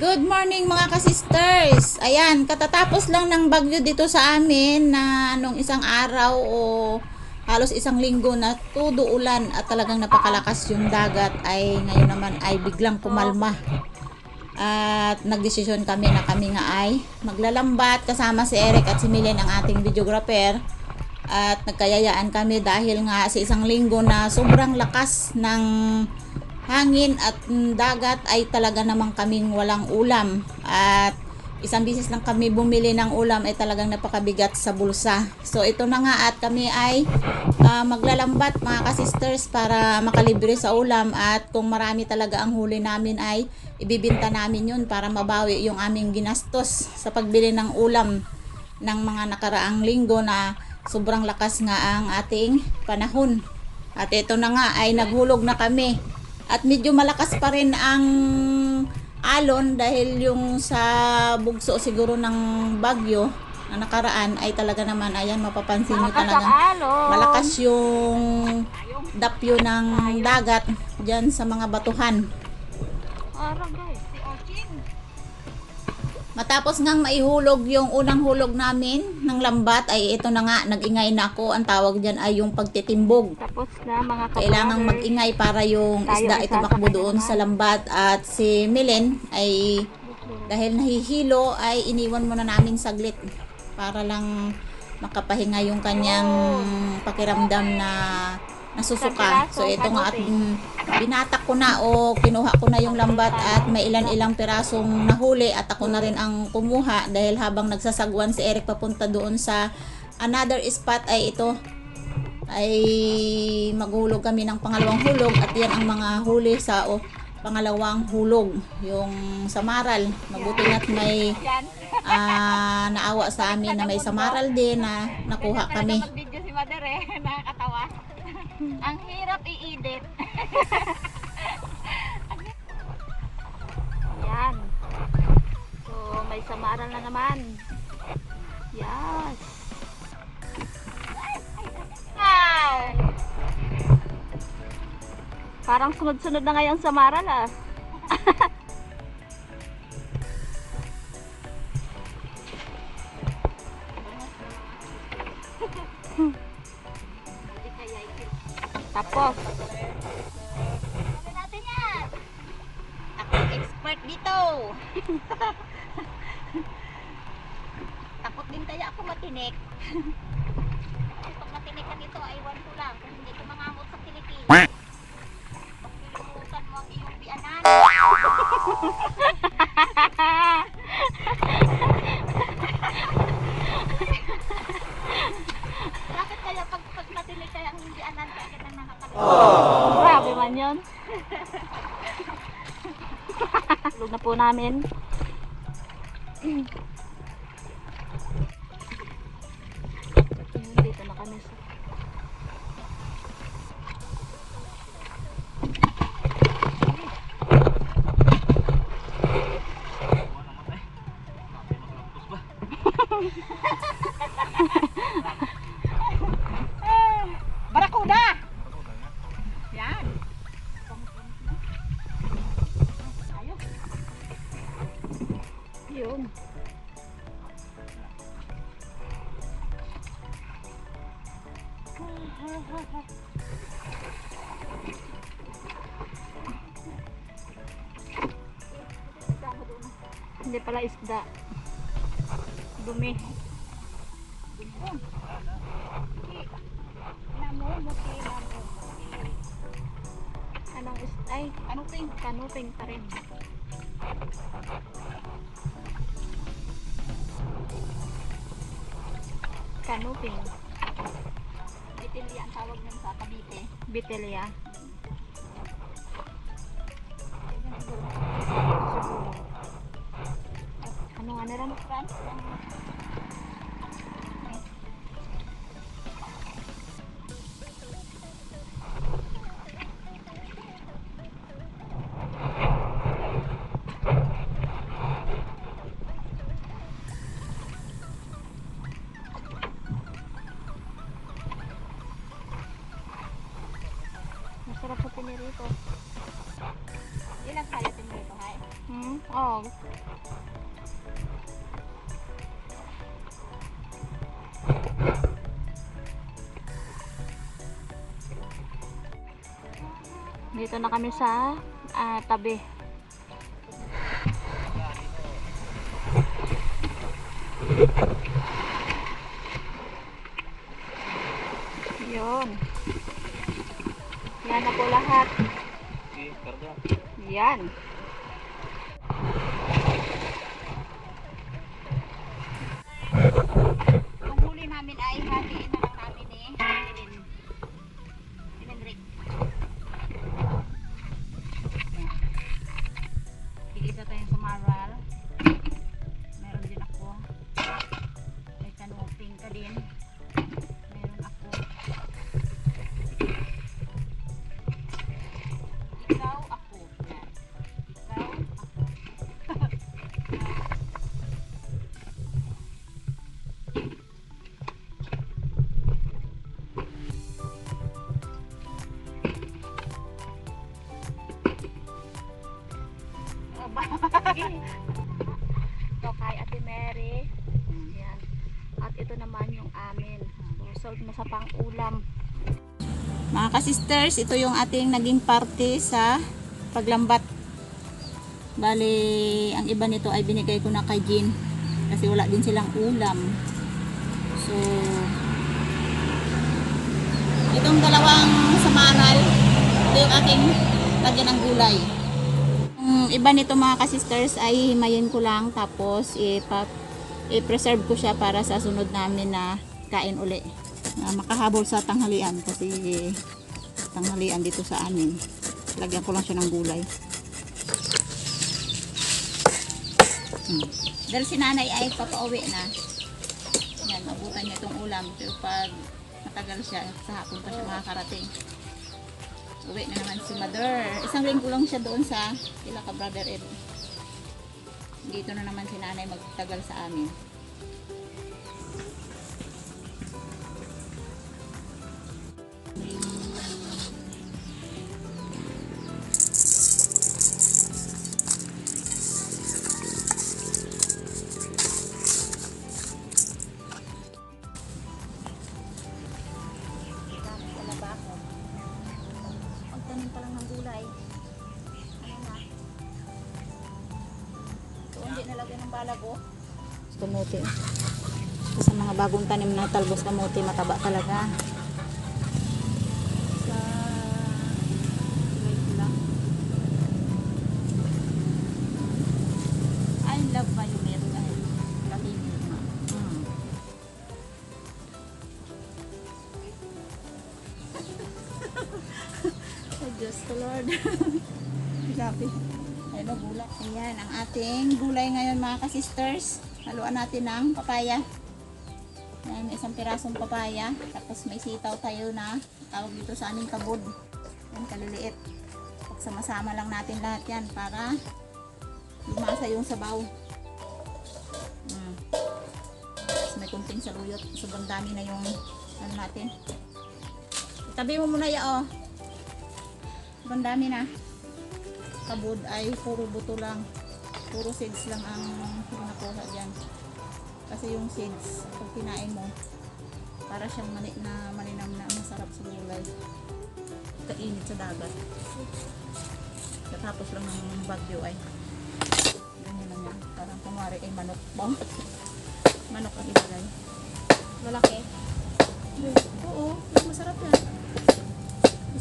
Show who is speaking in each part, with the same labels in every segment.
Speaker 1: Good morning mga ka-sisters. Ayan, katatapos lang ng bagyo dito sa amin na nung isang araw o halos isang linggo na todo ulan at talagang napakalakas yung dagat ay ngayon naman ay biglang kumalma. At nagdesisyon kami na kami nga ay maglalambat kasama si Eric at si Milen ang ating videographer. At nagkayayaan kami dahil nga sa isang linggo na sobrang lakas ng hangin at dagat ay talaga namang kaming walang ulam. At isang bisis lang kami bumili ng ulam ay talagang napakabigat sa bulsa. So ito na nga at kami ay maglalambat mga ka-sisters para makalibre sa ulam. At kung marami talaga ang huli namin ay ibibinta namin yun para mabawi yung aming ginastos sa pagbili ng ulam ng mga nakaraang linggo na sobrang lakas nga ang ating panahon. At ito na nga ay naghulog na kami. At medyo malakas pa rin ang alon dahil yung sa bugso siguro ng bagyo na nakaraan ay talaga naman ayan mapapansin nyo talagang malakas yung dapyo ng dagat dyan sa mga batuhan. Matapos ngang maihulog yung unang hulog namin ng lambat ay ito na nga, nag-ingay na ako. Ang tawag dyan ay yung pagtitimbog.
Speaker 2: Tapos na mga kapatid.
Speaker 1: Kailangang mag-ingay para yung isda ay tumakbo doon sa lambat. At si Milen ay dahil nahihilo ay iniwan muna namin saglit para lang makapahinga yung kanyang pakiramdam na nasusuka. So ito nga at binatak ko na o kinuha ko na yung lambat at may ilan-ilang pirasong nahuli at ako na rin ang kumuha dahil habang nagsasagwan si Eric papunta doon sa another spot ay ito ay maghulog kami ng pangalawang hulog at yan ang mga huli sa pangalawang hulog yung samaral. Mabuti na't may naawa sa amin na may samaral din na nakuha kami.
Speaker 2: Mag-video si Mother nakakatawa. Ang hirap i-edit. Yan. So, may samaran na naman. Yes. Wow! Parang sunod-sunod na ngayong samaran Tapos ano natin yan?
Speaker 1: Ako ang expert dito. Takot din kaya ako matinik. Pag matinikan ito ay 1-2 lang kung hindi ko mangamot sa Pilipinas. Pag pinulutan mo ang iyong bianan. Bakit kaya pag matinik kaya ang hindi anan kaya kita nakakalimutan?
Speaker 2: grabe man yun. Tulog na po namin. Dito na kami sa
Speaker 1: Barakuda! Yan. Ayun.
Speaker 2: yun. Hindi pala isda. Dumi. Anong isda? Ay, kanuting. Kanuting pa rin. Kanuting.
Speaker 1: Bitilya ang tawag nun sa Cavite.
Speaker 2: Bitelia. Ano nga na rin? Oh. Dito na kami sa tabi. Yun. Yan na po lahat. Yan. Ang huli namin ay hatiin na lang namin Rick. Isa tayo sa maral. Meron din ako. May kanuping ka din. Meron ako. Ikaw, ako. Yan. Ikaw, ako. Ito kay Ate Mary. Yan. At ito naman yung amin. Sold na sa pang-ulam.
Speaker 1: Mga ka-sisters, ito yung ating naging party sa paglambat. Bali, ang iba nito ay binigay ko na kay Jean kasi wala din silang ulam. So, itong dalawang samaral, ito yung aking lagyan ng gulay. Yung iba nito mga ka-sisters ay himayin ko lang tapos i-preserve ko siya para sa sunod namin na kain uli. Makahabol sa tanghalian kasi tanghalian dito sa amin. Lagyan ko lang siya ng gulay. Dahil si nanay ay papauwi na. Yan, mabutan niya itong ulam. Pero pag matagal siya, sa hapon pa siya makakarating. Uwi na naman si Mother. Isang linggo lang siya doon sa Ilaka Brother Ed. Dito na naman si nanay magtagal sa amin. Pagtanim pa lang ng gulay. Ano na? So, hindi nalagyan ng balag, oh. Kamote. Sa mga bagong tanim na talbos kamote, mataba talaga. Sa wait lang. I love violet. Kalimit na. Oh, Diyos ko Lord. Grabe. Ayun o, gulay. Ayan, ang ating gulay ngayon mga ka-sisters. Haluan natin ng papaya. Ayan, may isang pirasong papaya. Tapos may sitaw tayo na tawag dito sa aming kabod. Ayan, kaliliit. Pagsama-sama lang natin lahat yan para lumasa yung sabaw. Tapos may kunting saluyot. Sobrang dami na yung ano natin. Itabi mo muna ya, oh. Sobrang dami na. Kabod ay puro buto lang. Puro seeds lang ang nakuha dyan. Kasi yung seeds, pag kinain mo, para siyang malinam na masarap sa gulay. Kainit sa dagat. Katapos lang ng bagyo ay ganyan lang yan. Parang kumari ay manok. Bong. Manok ang ilagay.
Speaker 2: Malaki.
Speaker 1: Oo, masarap yan.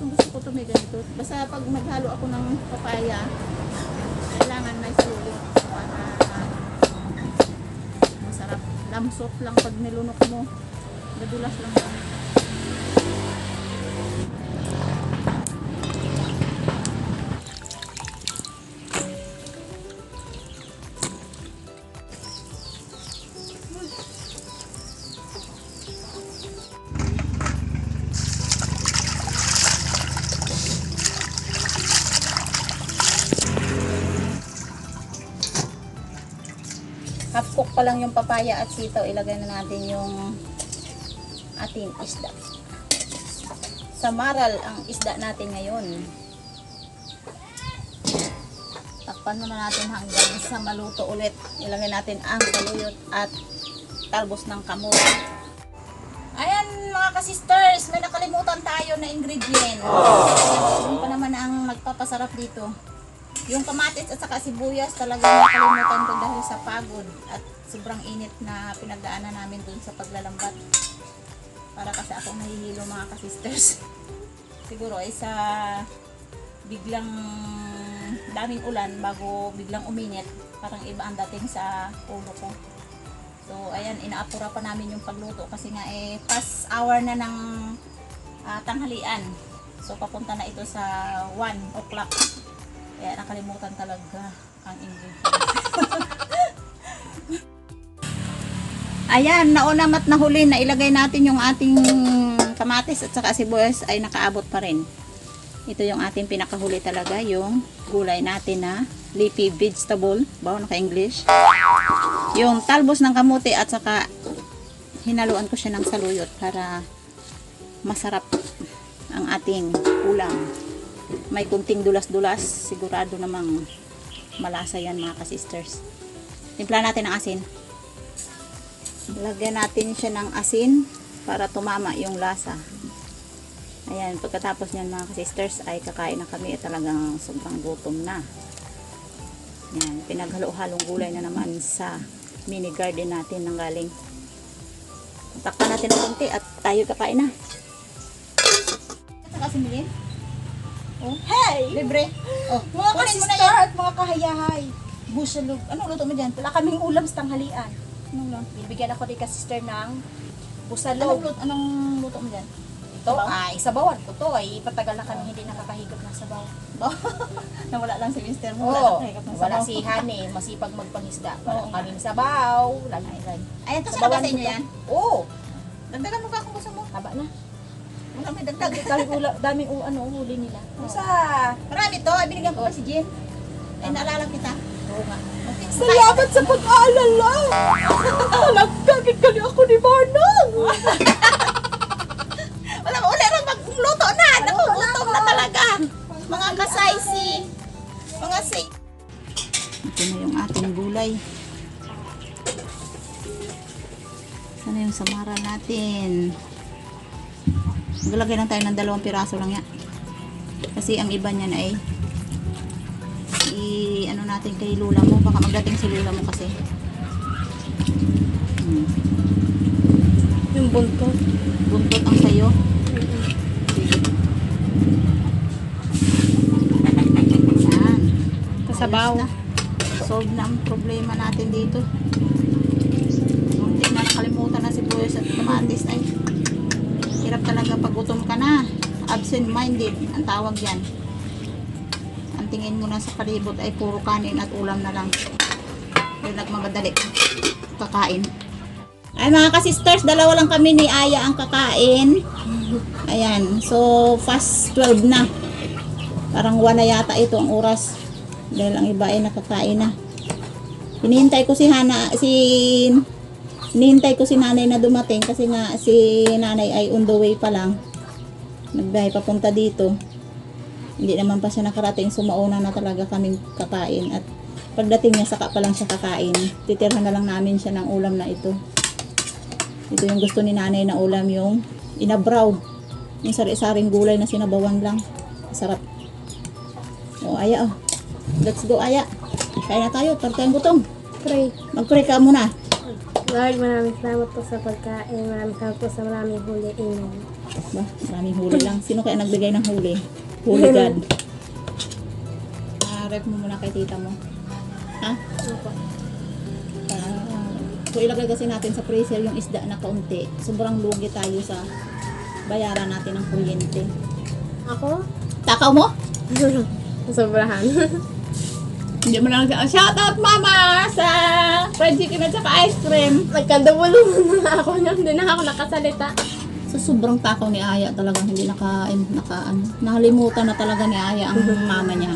Speaker 1: Gusto ko ito may ganito. Basta pag maghalo ako ng papaya, kailangan may sulit para masarap. Lamsot lang pag nilunok mo. Madulas lang yan. Half cook pa lang yung papaya at sitaw. Ilagay na natin yung ating isda. Sa maral ang isda natin ngayon. Takpan naman natin hanggang sa maluto ulit. Ilagay natin ang saluyot at talbos ng kamote. Ayan mga ka-sisters, may nakalimutan tayo na ingredient. Yung pa naman ang nagpapasarap dito. Yung kamatis at saka sibuyas talagang nakalimutan ko dahil sa pagod at sobrang init na pinagdaanan namin dun sa paglalambat. Para kasi akong nahihilo mga ka-sisters. Siguro ay sa biglang daming ulan bago biglang uminit, parang iba ang dating sa ulo ko. So ayan, inaapura pa namin yung pagluto kasi nga past hour na ng tanghalian. So papunta na ito sa 1 o'clock. Kaya nakalimutan talaga ang ingredient. Ayan, nauna mat nahuli na ilagay natin yung ating kamatis at saka sibuyas ay nakaabot pa rin. Ito yung ating pinakahuli talaga, yung gulay natin na leafy vegetable, bawa naka-English. Yung talbos ng kamote at saka hinaluan ko siya ng saluyot para masarap ang ating ulam. May kunting dulas-dulas, sigurado namang malasa yan mga ka-sisters. Timpla natin ng asin. Lagyan natin siya ng asin para tumama yung lasa. Ayan, pagkatapos niyan mga ka-sisters ay kakain na kami at talagang sobrang gutom na. Ayan, pinaghalo-halong gulay na naman sa mini garden natin nang galing. Takpan natin ng konti at tayo kakain na. Ito kasi milin. Oh,
Speaker 3: Hey!
Speaker 1: libre. Oh,
Speaker 3: Mga
Speaker 1: kunin mo na
Speaker 3: ka-sister
Speaker 1: yan.
Speaker 3: at mga kahayahay.
Speaker 1: Busalog. Anong luto mo dyan?
Speaker 3: Wala kaming ulam sa tanghalian.
Speaker 1: Anong luto?
Speaker 3: Bibigyan ako ni ka-sister ng
Speaker 1: Anong
Speaker 3: busalog.
Speaker 1: luto? Anong luto mo dyan?
Speaker 3: Ito ay sabawan ko to. Ay patagal na kami hindi nakakahigop ng sabaw.
Speaker 1: Nawala lang si Mr. mo.
Speaker 3: Oo.
Speaker 1: nakahigap ng
Speaker 3: Wala
Speaker 1: sabaw.
Speaker 3: si Hane. Masipag magpangisda. Wala
Speaker 1: Oo.
Speaker 3: kaming sabaw. Lagi.
Speaker 1: Ayan, kasi
Speaker 3: Sabawan
Speaker 1: sa inyo
Speaker 3: ko to.
Speaker 1: yan.
Speaker 3: Oo.
Speaker 1: Dagdagan mo pa kung gusto mo.
Speaker 3: Taba na.
Speaker 1: Wala may dagdag.
Speaker 3: Daming huli nila.
Speaker 1: Oo.
Speaker 3: Sa...
Speaker 1: Marami to. Binigyan ko pa si Jean. Ay, naalala kita.
Speaker 3: Oo nga.
Speaker 1: Okay.
Speaker 3: Salamat sa pag-aalala! Nagkagit ka niya ako ni Manang!
Speaker 1: Wala mo, uli rin magluto na. Naku, gutom na talaga. Mga kasaysi. Mga say. Ito na yung ating gulay. Sana yung samara natin. Maglagay lang tayo ng 2 piraso lang yan. Kasi ang iba niyan ay ano natin kay lula mo. Baka magdating si lula mo kasi.
Speaker 3: Yung buntot.
Speaker 1: Buntot ang sayo. Yan.
Speaker 3: Kasabaw.
Speaker 1: Ayos na. Solve na ang problema natin dito. Hindi na nakalimutan na si Boyos at kamatis ay hirap talaga pag gutom ka na. Absent-minded ang tawag yan. Ang tingin mo na sa palibot ay puro kanin at ulam na lang. Kaya nagmamadali kakain. Ay mga ka-sisters, dalawa lang kami ni Aya ang kakain. Ayan, so fast 12 na. Parang 1 na yata ito ang oras. Dahil ang iba ay nakakain na. Hinihintay ko si hinihintay ko si nanay na dumating kasi nga si nanay ay on the way pa lang. Nagbiyahe papunta dito. Hindi naman pa siya nakarating, so mauna na talaga kaming kakain at pagdating niya saka pa lang siya kakain. Titirhan na lang namin siya ng ulam na ito. Ito yung gusto ni nanay na ulam, yung inabraw. Yung sari-saring gulay na sinabawan lang. Sarap. O, Aya, oh. Let's go, Aya. Kain na tayo, para tayong gutom.
Speaker 4: Pray.
Speaker 1: Mag-pray ka muna.
Speaker 4: Lord, maraming salamat po sa pagkain. Maraming salamat po sa maraming huli. Amen.
Speaker 1: Ba, maraming huli lang. Sino kaya nagbigay ng huli? Holy God. Rep mo muna kay tita mo. Ha?
Speaker 4: Opo.
Speaker 1: So ilagay kasi natin sa freezer yung isda na kaunti. Sobrang lugi tayo sa bayaran natin ng kuryente.
Speaker 4: Ako?
Speaker 1: Takaw mo?
Speaker 4: Sobrahan.
Speaker 1: Hindi mo lang shout out mama sa fried chicken at saka ice cream.
Speaker 4: Nagkandabulong na ako niya. Hindi na ako nakasalita.
Speaker 1: So sobrang takaw ni Aya talagang hindi nakalimutan na talaga ni Aya ang mama niya.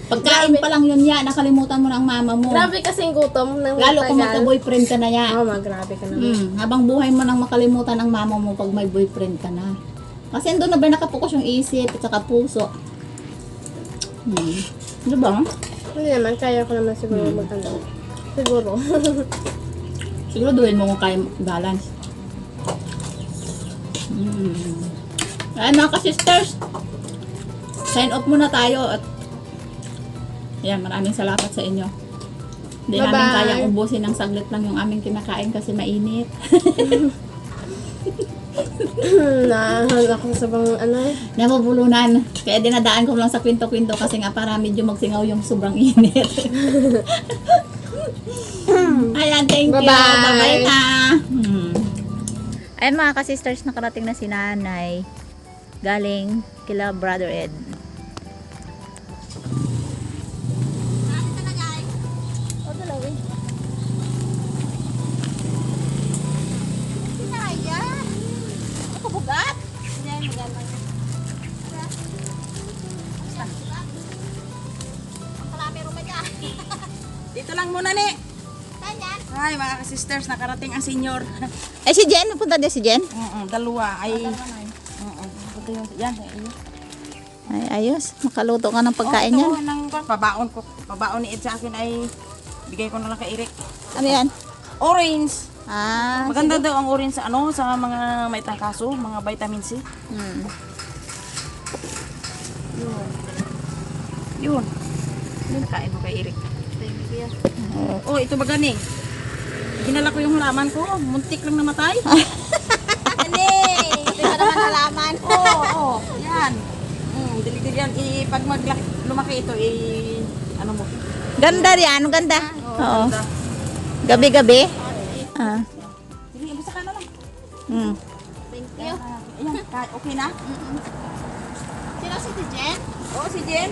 Speaker 1: Pagkain pa lang yun yan, nakalimutan mo na ang mama mo.
Speaker 4: Grabe kasing gutom. Nang
Speaker 1: Lalo kung
Speaker 4: matagal.
Speaker 1: magka-boyfriend ka na ya.
Speaker 4: Oo, grabe ka naman.
Speaker 1: Habang buhay mo nang makalimutan ang mama mo pag may boyfriend ka na. Kasi doon na ba nakapokus yung isip at saka puso. Ano ba?
Speaker 4: Hindi naman, kaya ko naman siguro mag-ano. Siguro.
Speaker 1: Siguraduhin mo kung kaya balance. Ayan mga ka-sisters. Sign off muna tayo at ayan, maraming salamat sa inyo. Hindi namin
Speaker 4: Bye-bye.
Speaker 1: kayang ubusin ng saglit lang yung aming kinakain kasi mainit.
Speaker 4: Nahan ako sa bang ano.
Speaker 1: Nabubulunan. Kaya dinadaan ko lang sa kwento-kwento kasi nga para medyo magsingaw yung sobrang init. Ayan, thank you.
Speaker 4: Bye-bye.
Speaker 1: Bye-bye na. Ayan mga ka-sisters, nakarating na si nanay. Galing kila Brother Ed.
Speaker 3: Dito lang muna ni. Ay, mga ka-sisters, nakarating ang senior.
Speaker 1: Eh si Jen, punta din si Jen.
Speaker 3: Dalawa. Ay, ito yung, yan.
Speaker 1: Ay, ayos. Makaluto ka ng pagkain yan.
Speaker 3: Pabaon ko. Pabaon ni Ed sa akin ay bigay ko na lang kay Eric.
Speaker 1: Ano yan?
Speaker 3: Orange.
Speaker 1: Ah,
Speaker 3: Maganda daw ang orange sa ano, sa mga may tangkaso, mga vitamin C. Yun. Yun, kain mo kay Eric.
Speaker 1: Thank you.
Speaker 3: Oh, ito ba gani? Ginala ko yung halaman ko. Muntik lang namatay.
Speaker 1: Ani, hindi ka naman halaman.
Speaker 3: Oo. Yan. Dili-dili yan. Pag lumaki ito, ano mo?
Speaker 1: Ganda yan, ganda. Oo.
Speaker 3: Ganda.
Speaker 1: Gabi-gabi. Ah.
Speaker 3: Sige, basta ka na lang.
Speaker 1: Thank you.
Speaker 3: Ayan, okay na?
Speaker 1: Sino si Jen?
Speaker 3: Oo, si Jen.